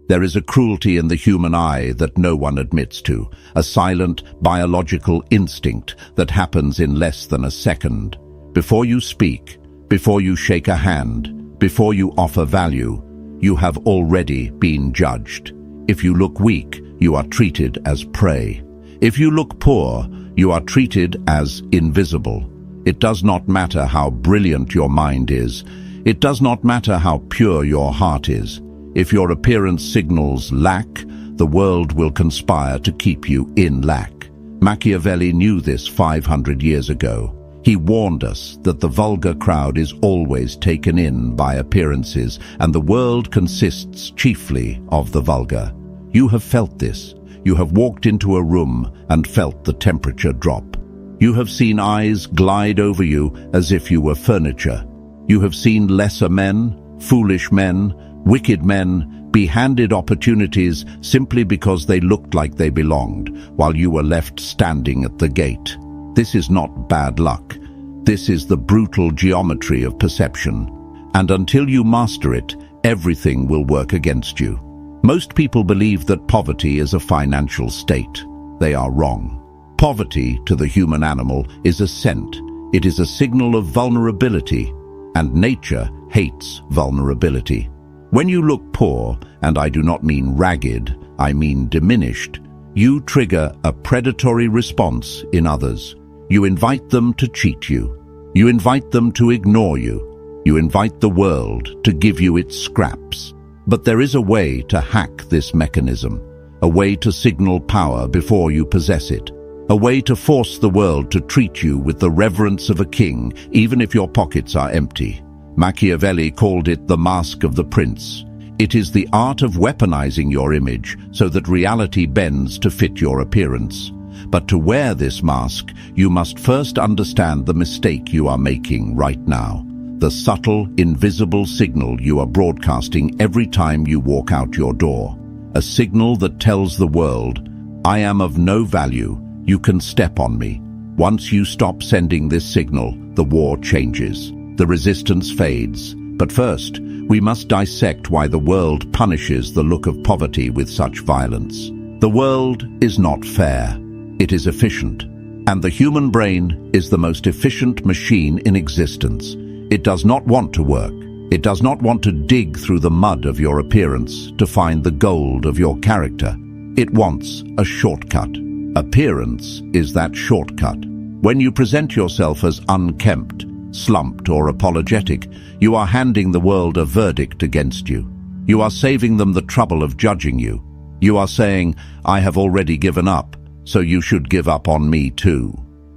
There is a cruelty in the human eye that no one admits to, a silent biological instinct that happens in less than a second. Before you speak, before you shake a hand, before you offer value, you have already been judged. If you look weak, you are treated as prey. If you look poor, you are treated as invisible. It does not matter how brilliant your mind is. It does not matter how pure your heart is. If your appearance signals lack, the world will conspire to keep you in lack. Machiavelli knew this 500 years ago. He warned us that the vulgar crowd is always taken in by appearances, and the world consists chiefly of the vulgar. You have felt this. You have walked into a room and felt the temperature drop. You have seen eyes glide over you as if you were furniture. You have seen lesser men, foolish men, wicked men be handed opportunities simply because they looked like they belonged, while you were left standing at the gate. This is not bad luck. This is the brutal geometry of perception. And until you master it, everything will work against you. Most people believe that poverty is a financial state. They are wrong. Poverty, to the human animal, is a scent. It is a signal of vulnerability, and nature hates vulnerability. When you look poor, and I do not mean ragged, I mean diminished, you trigger a predatory response in others. You invite them to cheat you. You invite them to ignore you. You invite the world to give you its scraps. But there is a way to hack this mechanism, a way to signal power before you possess it, a way to force the world to treat you with the reverence of a king, even if your pockets are empty. Machiavelli called it the mask of the prince. It is the art of weaponizing your image so that reality bends to fit your appearance. But to wear this mask, you must first understand the mistake you are making right now. The subtle, invisible signal you are broadcasting every time you walk out your door. A signal that tells the world, I am of no value, you can step on me. Once you stop sending this signal, the war changes. The resistance fades. But first, we must dissect why the world punishes the look of poverty with such violence. The world is not fair. It is efficient. And the human brain is the most efficient machine in existence. It does not want to work. It does not want to dig through the mud of your appearance to find the gold of your character. It wants a shortcut. Appearance is that shortcut. When you present yourself as unkempt, slumped, or apologetic, you are handing the world a verdict against you. You are saving them the trouble of judging you. You are saying, I have already given up, so you should give up on me too.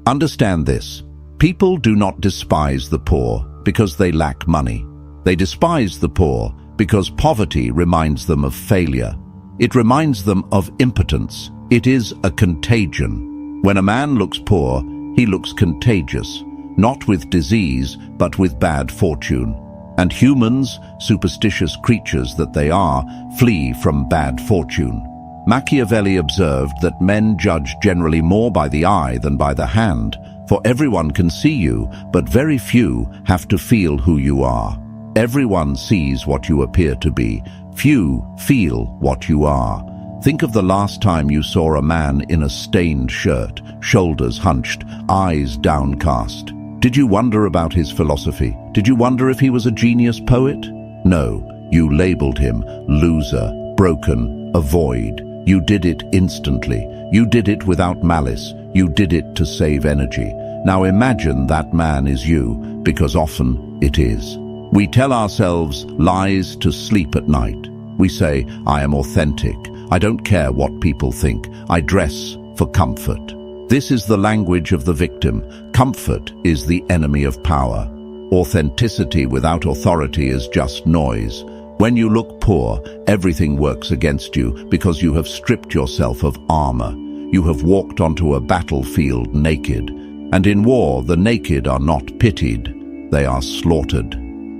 Understand this. People do not despise the poor because they lack money. They despise the poor because poverty reminds them of failure. It reminds them of impotence. It is a contagion. When a man looks poor, he looks contagious, not with disease, but with bad fortune. And humans, superstitious creatures that they are, flee from bad fortune. Machiavelli observed that men judge generally more by the eye than by the hand, for everyone can see you, but very few have to feel who you are. Everyone sees what you appear to be. Few feel what you are. Think of the last time you saw a man in a stained shirt, shoulders hunched, eyes downcast. Did you wonder about his philosophy? Did you wonder if he was a genius poet? No, you labeled him loser, broken, a void. You did it instantly. You did it without malice. You did it to save energy. Now imagine that man is you, because often it is. We tell ourselves lies to sleep at night. We say, I am authentic. I don't care what people think. I dress for comfort. This is the language of the victim. Comfort is the enemy of power. Authenticity without authority is just noise. When you look poor, everything works against you because you have stripped yourself of armor. You have walked onto a battlefield naked. And in war, the naked are not pitied. They are slaughtered.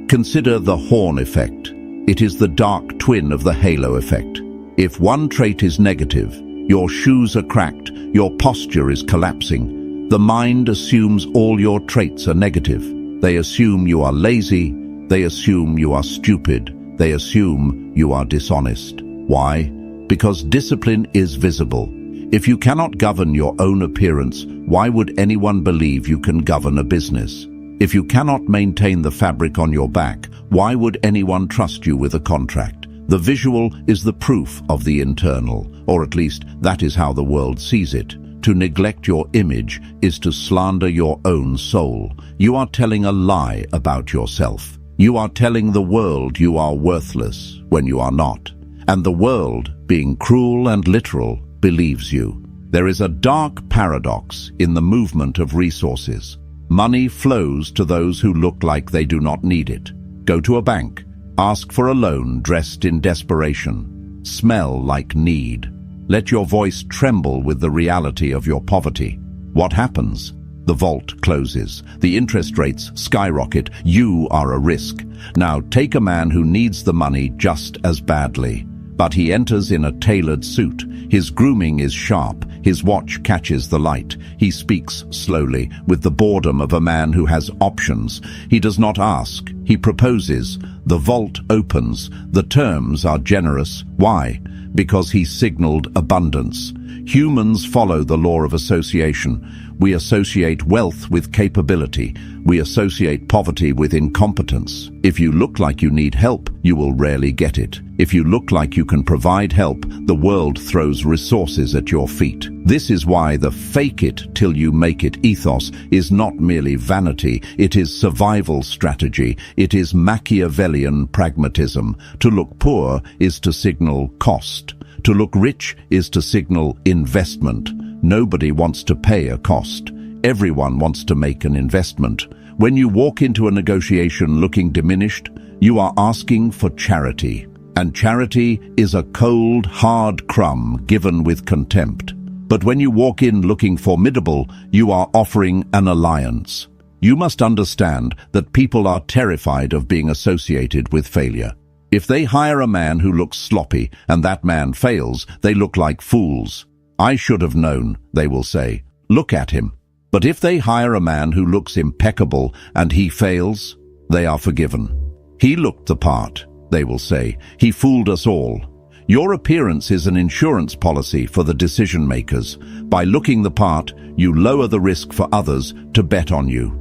Consider the horn effect. It is the dark twin of the halo effect. If one trait is negative, your shoes are cracked, your posture is collapsing. The mind assumes all your traits are negative. They assume you are lazy. They assume you are stupid. They assume you are dishonest. Why? Because discipline is visible. If you cannot govern your own appearance, why would anyone believe you can govern a business? If you cannot maintain the fabric on your back, why would anyone trust you with a contract? The visual is the proof of the internal, or at least that is how the world sees it. To neglect your image is to slander your own soul. You are telling a lie about yourself. You are telling the world you are worthless when you are not. And the world, being cruel and literal, believes you. There is a dark paradox in the movement of resources. Money flows to those who look like they do not need it. Go to a bank. Ask for a loan dressed in desperation. Smell like need. Let your voice tremble with the reality of your poverty. What happens? The vault closes. The interest rates skyrocket. You are a risk. Now take a man who needs the money just as badly. But he enters in a tailored suit. His grooming is sharp. His watch catches the light. He speaks slowly, with the boredom of a man who has options. He does not ask. He proposes. The vault opens. The terms are generous. Why? Because he signaled abundance. Humans follow the law of association. We associate wealth with capability. We associate poverty with incompetence. If you look like you need help, you will rarely get it. If you look like you can provide help, the world throws resources at your feet. This is why the fake it till you make it ethos is not merely vanity, it is survival strategy. It is Machiavellian pragmatism. To look poor is to signal cost. To look rich is to signal investment. Nobody wants to pay a cost. Everyone wants to make an investment. When you walk into a negotiation looking diminished, you are asking for charity. And charity is a cold, hard crumb given with contempt. But when you walk in looking formidable, you are offering an alliance. You must understand that people are terrified of being associated with failure. If they hire a man who looks sloppy and that man fails, they look like fools. I should have known, they will say. Look at him. But if they hire a man who looks impeccable and he fails, they are forgiven. He looked the part, they will say. He fooled us all. Your appearance is an insurance policy for the decision makers. By looking the part, you lower the risk for others to bet on you.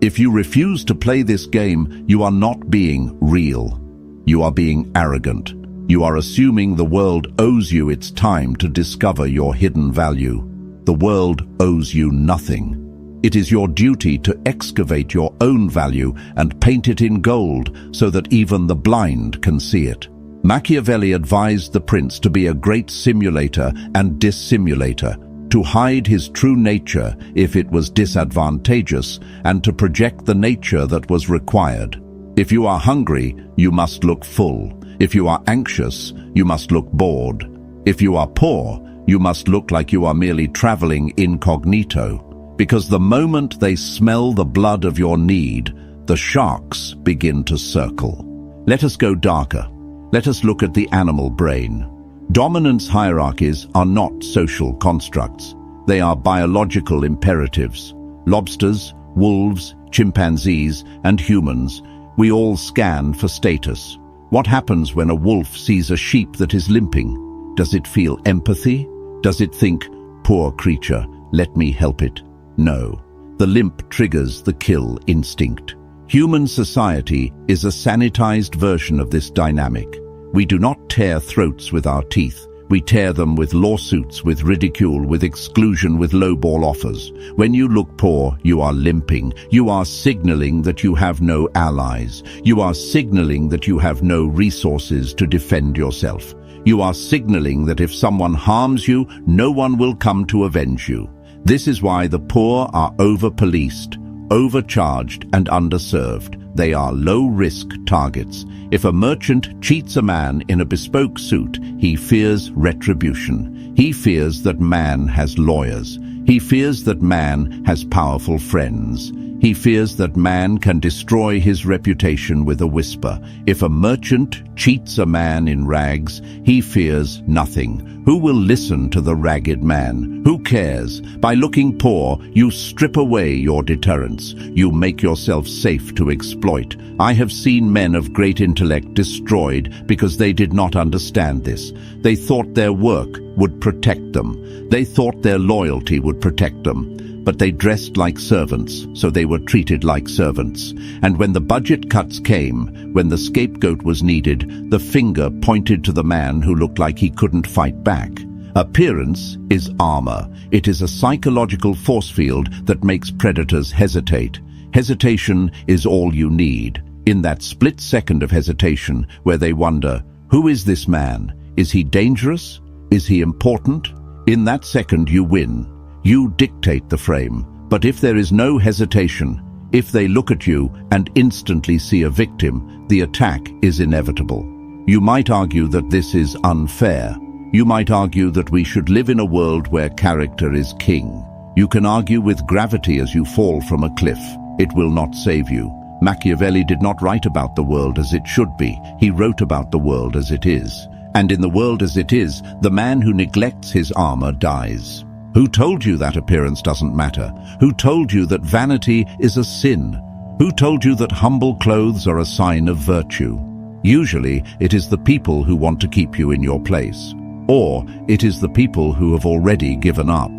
If you refuse to play this game, you are not being real. You are being arrogant. You are assuming the world owes you its time to discover your hidden value. The world owes you nothing. It is your duty to excavate your own value and paint it in gold so that even the blind can see it. Machiavelli advised the prince to be a great simulator and dissimulator, to hide his true nature if it was disadvantageous, and to project the nature that was required. If you are hungry, you must look full. If you are anxious, you must look bored. If you are poor, you must look like you are merely traveling incognito. Because the moment they smell the blood of your need, the sharks begin to circle. Let us go darker. Let us look at the animal brain. Dominance hierarchies are not social constructs. They are biological imperatives. Lobsters, wolves, chimpanzees, and humans, we all scan for status. What happens when a wolf sees a sheep that is limping? Does it feel empathy? Does it think, poor creature, let me help it? No. The limp triggers the kill instinct. Human society is a sanitized version of this dynamic. We do not tear throats with our teeth. We tear them with lawsuits, with ridicule, with exclusion, with lowball offers. When you look poor, you are limping. You are signaling that you have no allies. You are signaling that you have no resources to defend yourself. You are signaling that if someone harms you, no one will come to avenge you. This is why the poor are over-policed, overcharged, and underserved. They are low-risk targets. If a merchant cheats a man in a bespoke suit, he fears retribution. He fears that man has lawyers. He fears that man has powerful friends. He fears that man can destroy his reputation with a whisper. If a merchant cheats a man in rags, he fears nothing. Who will listen to the ragged man? Who cares? By looking poor, you strip away your deterrence. You make yourself safe to exploit. I have seen men of great intellect destroyed because they did not understand this. They thought their work would protect them. They thought their loyalty would protect them. But they dressed like servants, so they were treated like servants. And when the budget cuts came, when the scapegoat was needed, the finger pointed to the man who looked like he couldn't fight back. Appearance is armor. It is a psychological force field that makes predators hesitate. Hesitation is all you need. In that split second of hesitation, where they wonder, who is this man? Is he dangerous? Is he important? In that second you win. You dictate the frame, but if there is no hesitation, if they look at you and instantly see a victim, the attack is inevitable. You might argue that this is unfair. You might argue that we should live in a world where character is king. You can argue with gravity as you fall from a cliff. It will not save you. Machiavelli did not write about the world as it should be. He wrote about the world as it is. And in the world as it is, the man who neglects his armor dies. Who told you that appearance doesn't matter? Who told you that vanity is a sin? Who told you that humble clothes are a sign of virtue? Usually, it is the people who want to keep you in your place. Or it is the people who have already given up.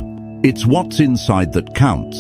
It's what's inside that counts,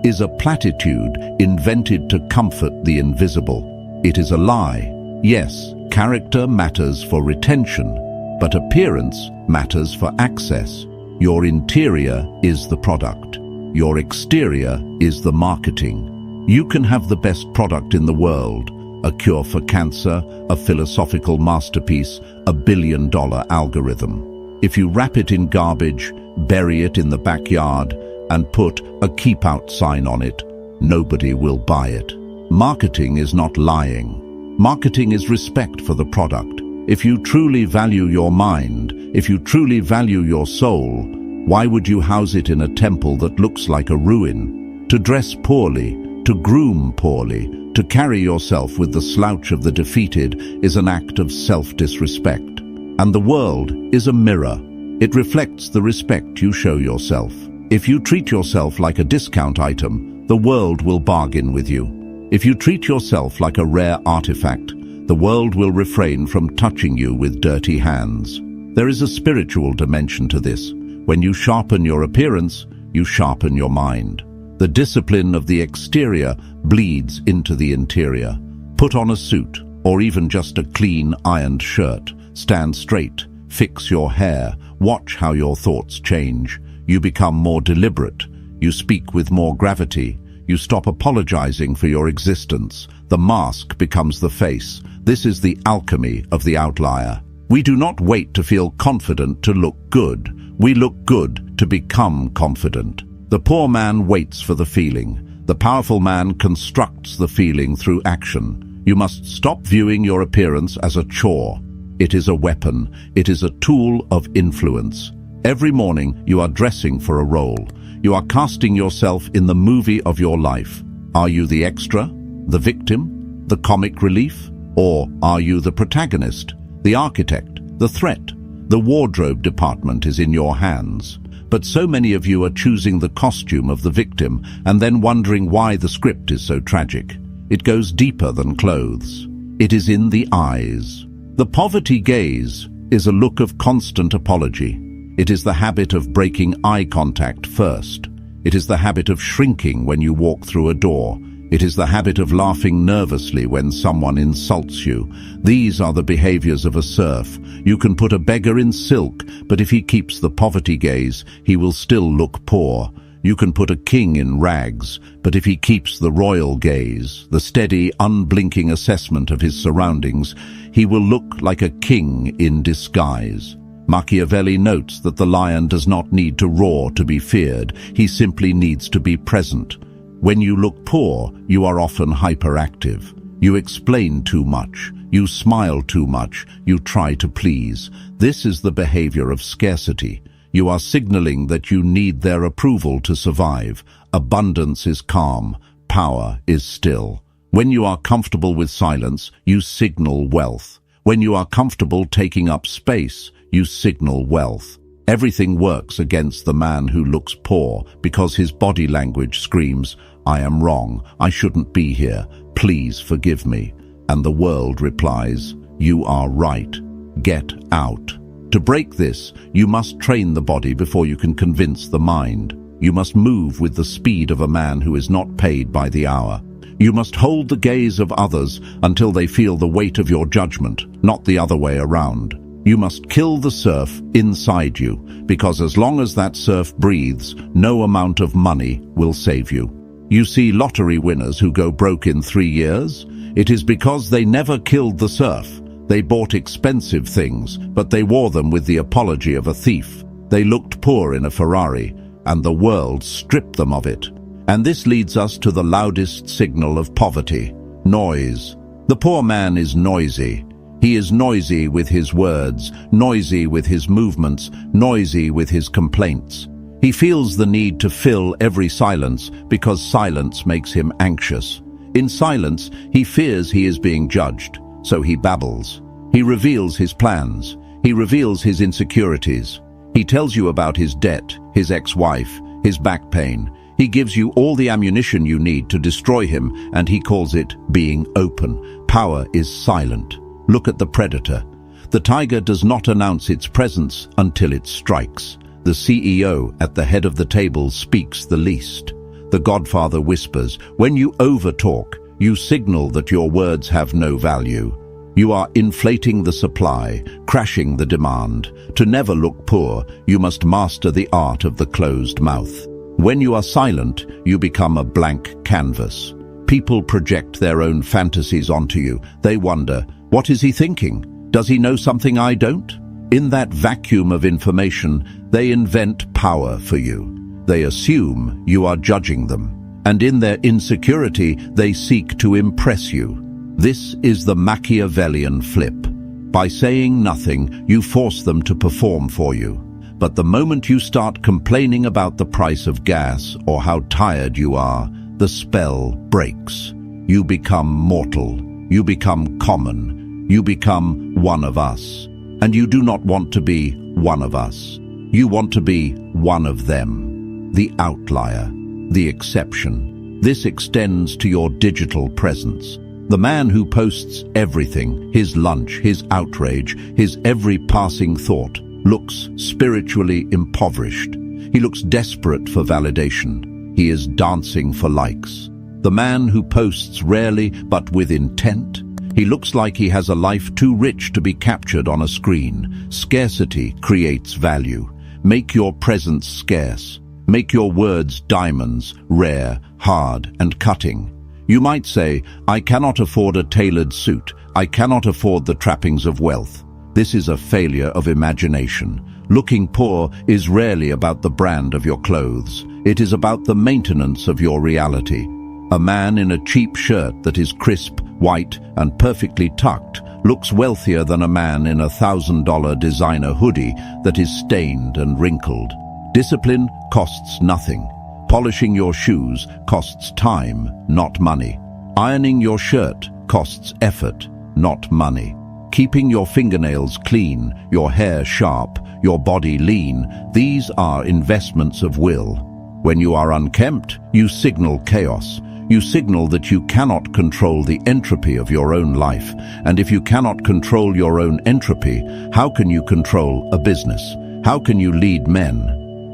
is a platitude invented to comfort the invisible. It is a lie. Yes, character matters for retention, but appearance matters for access. Your interior is the product. Your exterior is the marketing. You can have the best product in the world, a cure for cancer, a philosophical masterpiece, a billion-dollar algorithm. If you wrap it in garbage, bury it in the backyard, and put a keep out sign on it, nobody will buy it. Marketing is not lying. Marketing is respect for the product. If you truly value your mind, if you truly value your soul, why would you house it in a temple that looks like a ruin? To dress poorly, to groom poorly, to carry yourself with the slouch of the defeated is an act of self-disrespect. And the world is a mirror. It reflects the respect you show yourself. If you treat yourself like a discount item, the world will bargain with you. If you treat yourself like a rare artifact, the world will refrain from touching you with dirty hands. There is a spiritual dimension to this. When you sharpen your appearance, you sharpen your mind. The discipline of the exterior bleeds into the interior. Put on a suit, or even just a clean, ironed shirt. Stand straight, fix your hair, watch how your thoughts change. You become more deliberate. You speak with more gravity. You stop apologizing for your existence. The mask becomes the face. This is the alchemy of the outlier. We do not wait to feel confident to look good. We look good to become confident. The poor man waits for the feeling. The powerful man constructs the feeling through action. You must stop viewing your appearance as a chore. It is a weapon. It is a tool of influence. Every morning you are dressing for a role. You are casting yourself in the movie of your life. Are you the extra, the victim, the comic relief? Or are you the protagonist, the architect, the threat? The wardrobe department is in your hands. But so many of you are choosing the costume of the victim and then wondering why the script is so tragic. It goes deeper than clothes. It is in the eyes. The poverty gaze is a look of constant apology. It is the habit of breaking eye contact first. It is the habit of shrinking when you walk through a door. It is the habit of laughing nervously when someone insults you. These are the behaviors of a serf. You can put a beggar in silk, but if he keeps the poverty gaze, he will still look poor. You can put a king in rags, but if he keeps the royal gaze, the steady, unblinking assessment of his surroundings, he will look like a king in disguise. Machiavelli notes that the lion does not need to roar to be feared. He simply needs to be present. When you look poor, you are often hyperactive. You explain too much. You smile too much. You try to please. This is the behavior of scarcity. You are signaling that you need their approval to survive. Abundance is calm. power is still. When you are comfortable with silence, you signal wealth. When you are comfortable taking up space, you signal wealth. Everything works against the man who looks poor because his body language screams, "I am wrong, I shouldn't be here, please forgive me." And the world replies, "You are right, get out." To break this, you must train the body before you can convince the mind. You must move with the speed of a man who is not paid by the hour. You must hold the gaze of others until they feel the weight of your judgment, not the other way around. You must kill the surf inside you, because as long as that surf breathes, no amount of money will save you. You see lottery winners who go broke in 3 years? It is because they never killed the surf. They bought expensive things, but they wore them with the apology of a thief. They looked poor in a Ferrari, and the world stripped them of it. And this leads us to the loudest signal of poverty: noise. The poor man is noisy. He is noisy with his words, noisy with his movements, noisy with his complaints. He feels the need to fill every silence because silence makes him anxious. In silence, he fears he is being judged, so he babbles. He reveals his plans. He reveals his insecurities. He tells you about his debt, his ex-wife, his back pain. He gives you all the ammunition you need to destroy him, and he calls it being open. Power is silent. Look at the predator. The tiger does not announce its presence until it strikes. The CEO at the head of the table speaks the least. The Godfather whispers, "When you overtalk, you signal that your words have no value." You are inflating the supply, crashing the demand. To never look poor, you must master the art of the closed mouth. When you are silent, you become a blank canvas. People project their own fantasies onto you. They wonder, what is he thinking? Does he know something I don't? In that vacuum of information, they invent power for you. They assume you are judging them. And in their insecurity, they seek to impress you. This is the Machiavellian flip. By saying nothing, you force them to perform for you. But the moment you start complaining about the price of gas or how tired you are, the spell breaks. You become mortal. You become common. You become one of us. And you do not want to be one of us. You want to be one of them. The outlier. The exception. This extends to your digital presence. The man who posts everything, his lunch, his outrage, his every passing thought, looks spiritually impoverished. He looks desperate for validation. He is dancing for likes. The man who posts rarely but with intent, he looks like he has a life too rich to be captured on a screen. Scarcity creates value. Make your presence scarce. Make your words diamonds, rare, hard, and cutting. You might say, "I cannot afford a tailored suit. I cannot afford the trappings of wealth." This is a failure of imagination. Looking poor is rarely about the brand of your clothes. It is about the maintenance of your reality. A man in a cheap shirt that is crisp, white, and perfectly tucked looks wealthier than a man in a $1,000 designer hoodie that is stained and wrinkled. Discipline costs nothing. Polishing your shoes costs time, not money. Ironing your shirt costs effort, not money. Keeping your fingernails clean, your hair sharp, your body lean, these are investments of will. When you are unkempt, you signal chaos. You signal that you cannot control the entropy of your own life. And if you cannot control your own entropy, how can you control a business? How can you lead men?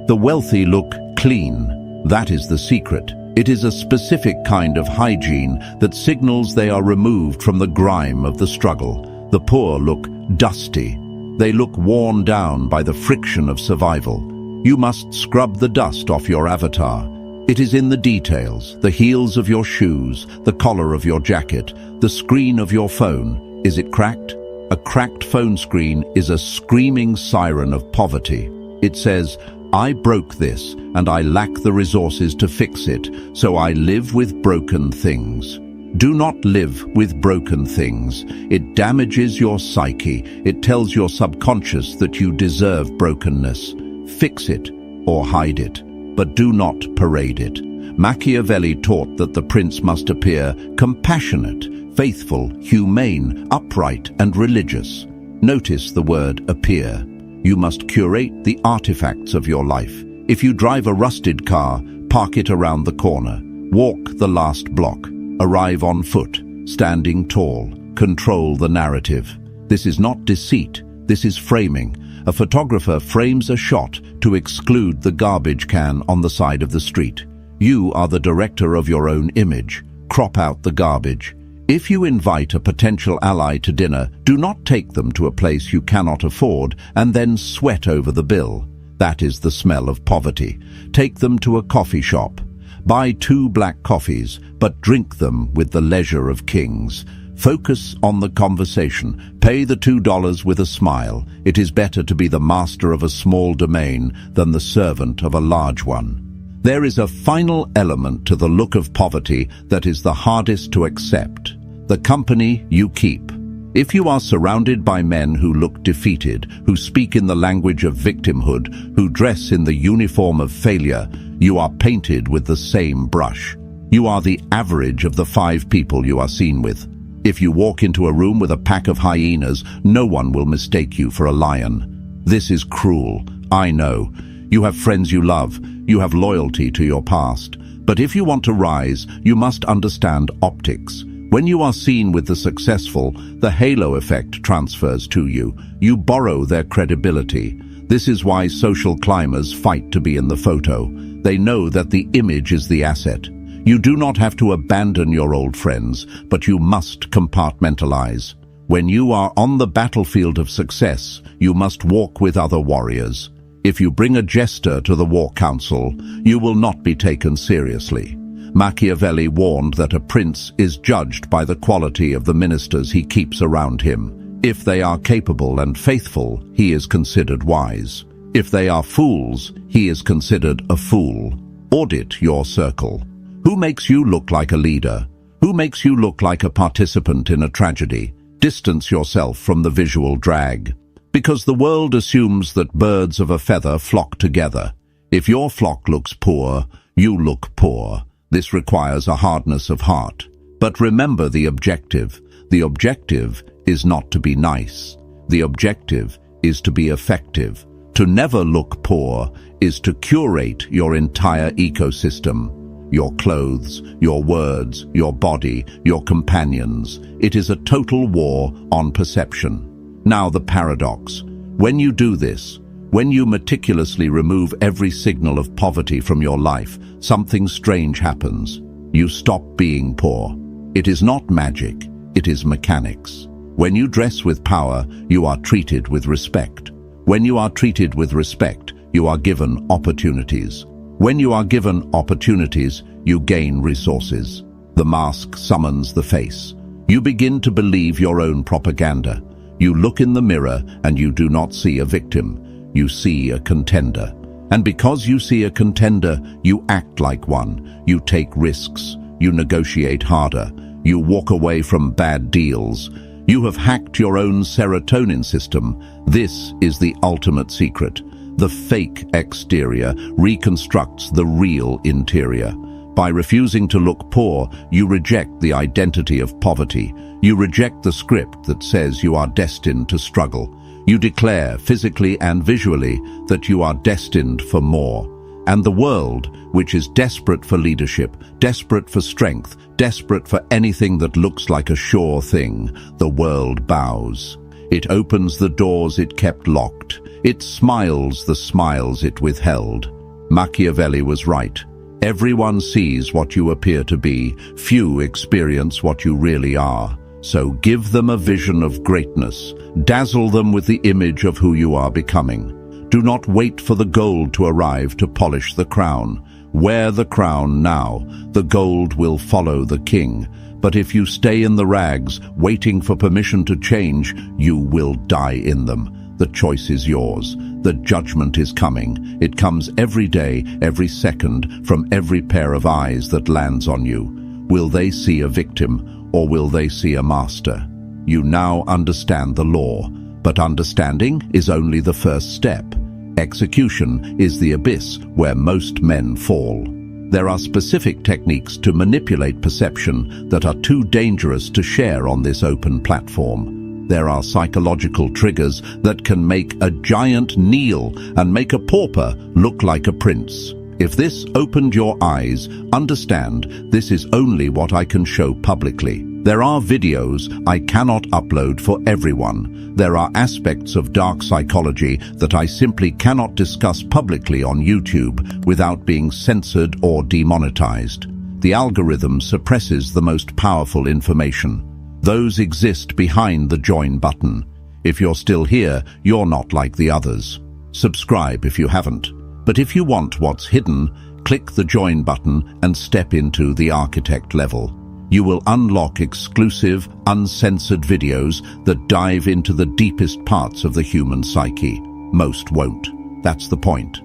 The wealthy look clean. That is the secret. It is a specific kind of hygiene that signals they are removed from the grime of the struggle. The poor look dusty. They look worn down by the friction of survival. You must scrub the dust off your avatar. It is in the details, the heels of your shoes, the collar of your jacket, the screen of your phone. Is it cracked? A cracked phone screen is a screaming siren of poverty. It says, "I broke this, and I lack the resources to fix it, so I live with broken things." Do not live with broken things. It damages your psyche. It tells your subconscious that you deserve brokenness. Fix it or hide it, but do not parade it. Machiavelli taught that the prince must appear compassionate, faithful, humane, upright, and religious. Notice the word appear. You must curate the artifacts of your life. If you drive a rusted car, park it around the corner. Walk the last block. Arrive on foot, standing tall. Control the narrative. This is not deceit. This is framing. A photographer frames a shot to exclude the garbage can on the side of the street. You are the director of your own image. Crop out the garbage. If you invite a potential ally to dinner, do not take them to a place you cannot afford and then sweat over the bill. That is the smell of poverty. Take them to a coffee shop. Buy 2 black coffees, but drink them with the leisure of kings. Focus on the conversation. Pay the $2 with a smile. It is better to be the master of a small domain than the servant of a large one. There is a final element to the look of poverty that is the hardest to accept: the company you keep. If you are surrounded by men who look defeated, who speak in the language of victimhood, who dress in the uniform of failure, you are painted with the same brush. You are the average of the 5 people you are seen with. If you walk into a room with a pack of hyenas, no one will mistake you for a lion. This is cruel, I know. You have friends you love, you have loyalty to your past. But if you want to rise, you must understand optics. When you are seen with the successful, the halo effect transfers to you. You borrow their credibility. This is why social climbers fight to be in the photo. They know that the image is the asset. You do not have to abandon your old friends, but you must compartmentalize. When you are on the battlefield of success, you must walk with other warriors. If you bring a jester to the war council, you will not be taken seriously. Machiavelli warned that a prince is judged by the quality of the ministers he keeps around him. If they are capable and faithful, he is considered wise. If they are fools, he is considered a fool. Audit your circle. Who makes you look like a leader? Who makes you look like a participant in a tragedy? Distance yourself from the visual drag. Because the world assumes that birds of a feather flock together. If your flock looks poor, you look poor. This requires a hardness of heart. But remember the objective. The objective is not to be nice. The objective is to be effective. To never look poor is to curate your entire ecosystem. Your clothes, your words, your body, your companions. It is a total war on perception. Now the paradox. When you do this, when you meticulously remove every signal of poverty from your life, something strange happens. You stop being poor. It is not magic, it is mechanics. When you dress with power, you are treated with respect. When you are treated with respect, you are given opportunities. When you are given opportunities, you gain resources. The mask summons the face. You begin to believe your own propaganda. You look in the mirror and you do not see a victim. You see a contender. And because you see a contender, you act like one. You take risks. You negotiate harder. You walk away from bad deals. You have hacked your own serotonin system. This is the ultimate secret. The fake exterior reconstructs the real interior. By refusing to look poor, you reject the identity of poverty. You reject the script that says you are destined to struggle. You declare, physically and visually, that you are destined for more. And the world, which is desperate for leadership, desperate for strength, desperate for anything that looks like a sure thing, the world bows. It opens the doors it kept locked. It smiles the smiles it withheld. Machiavelli was right. Everyone sees what you appear to be. Few experience what you really are. So give them a vision of greatness. Dazzle them with the image of who you are becoming. Do not wait for the gold to arrive to polish the crown. Wear the crown now. The gold will follow the king. But if you stay in the rags, waiting for permission to change, you will die in them. The choice is yours. The judgment is coming. It comes every day, every second, from every pair of eyes that lands on you. Will they see a victim, or will they see a master? You now understand the law, but understanding is only the first step. Execution is the abyss where most men fall. There are specific techniques to manipulate perception that are too dangerous to share on this open platform. There are psychological triggers that can make a giant kneel and make a pauper look like a prince. If this opened your eyes, understand this is only what I can show publicly. There are videos I cannot upload for everyone. There are aspects of dark psychology that I simply cannot discuss publicly on YouTube without being censored or demonetized. The algorithm suppresses the most powerful information. Those exist behind the join button. If you're still here, you're not like the others. Subscribe if you haven't. But if you want what's hidden, click the join button and step into the architect level. You will unlock exclusive, uncensored videos that dive into the deepest parts of the human psyche. Most won't. That's the point.